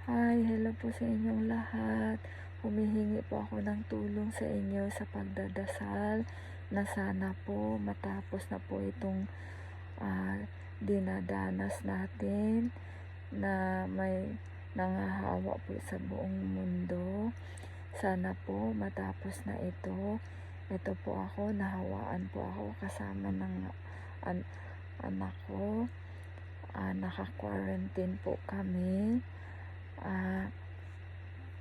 Hi, hello po sa inyong lahat. Humihingi po ako ng tulong sa inyo sa pagdadasal na sana po matapos na po itong dinadanas natin na may nangahawa po sa buong mundo. Sana po matapos na ito. Ito po ako, nahawaan po ako kasama ng anak ko. Naka-quarantine po kami.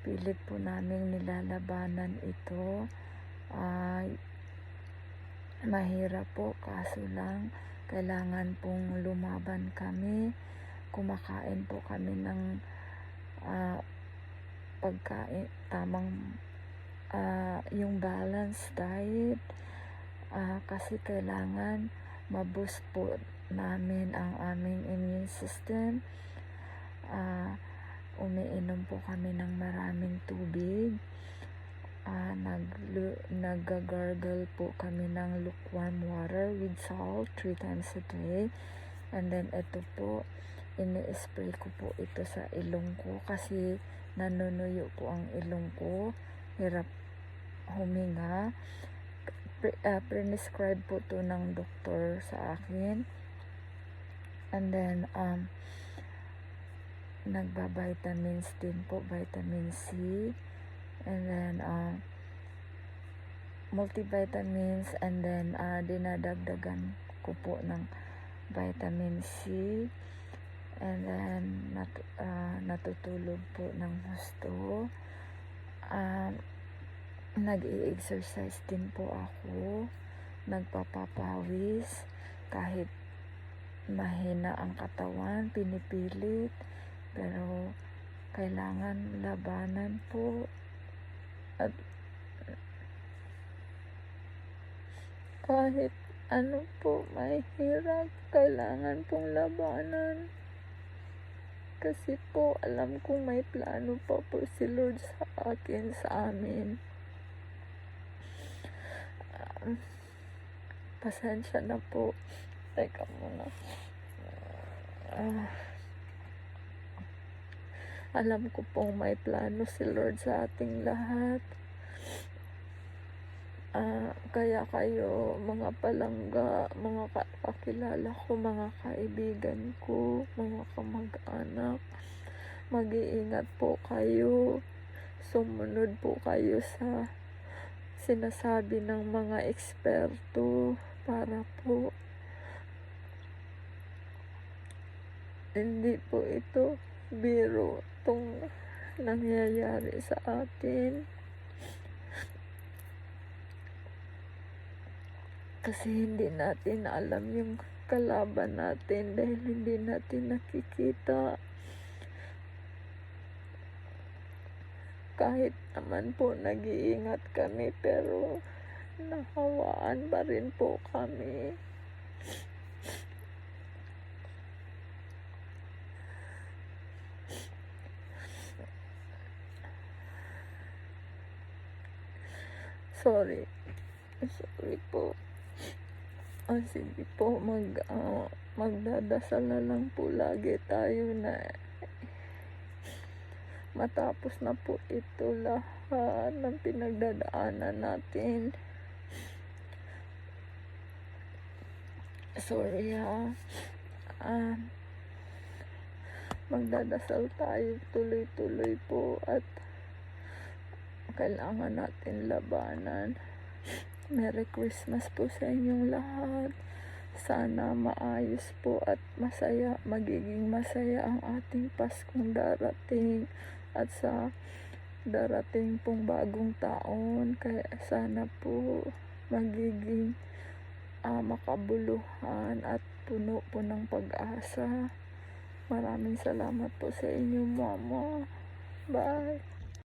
Pilit po namin nilalabanan ito. Mahirap po, kaso lang kailangan pong lumaban kami. Kumakain po kami ng pagkain, tamang yung balanced diet, kasi kailangan ma-boost po namin ang aming immune system. Umiinom po kami ng maraming tubig. Nag-gargle po kami ng lukewarm water with salt 3 times a day. And then ito po, ini-spray ko po ito sa ilong ko kasi nanunuyo po ang ilong ko. Hirap huminga. Prescribe po to ng doktor sa akin. And then nagba-vitamins din po, vitamin C, and then multivitamins, and then dinadagdagan ko po ng vitamin C, and then natutulog po ng husto. Nag-i-exercise din po ako, nagpapapawis kahit mahina ang katawan, pinipilit, pero kailangan labanan po. At kahit ano po mahirap, kailangan pong labanan. Kasi po alam kong may plano pa po si Lord sa akin, sa amin. Pasensya na po. Teka muna. Alam ko pong may plano si Lord sa ating lahat. Kaya kayo, mga palangga, mga kakilala ko, mga kaibigan ko, mga kamag-anak, mag-iingat po kayo. Sumunod po kayo sa sinasabi ng mga eksperto para po hindi po ito biro itong nangyayari sa atin. Kasi hindi natin alam yung kalaban natin dahil hindi natin nakikita. Kahit naman po nag-iingat kami, pero nahawaan pa rin po kami. Sorry po. Sige po, magdadasal na lang po lagi tayo na matapos na po ito lahat ng pinagdadaanan natin. Sorry magdadasal tayo tuloy-tuloy po at kailangan natin labanan. Merry Christmas po sa inyong lahat. Sana maayos po at masaya, magiging masaya ang ating Paskong darating at sa darating pong bagong taon. Kaya sana po magiging makabuluhan at puno po ng pag-asa. Maraming salamat po sa inyo, Mama. Bye.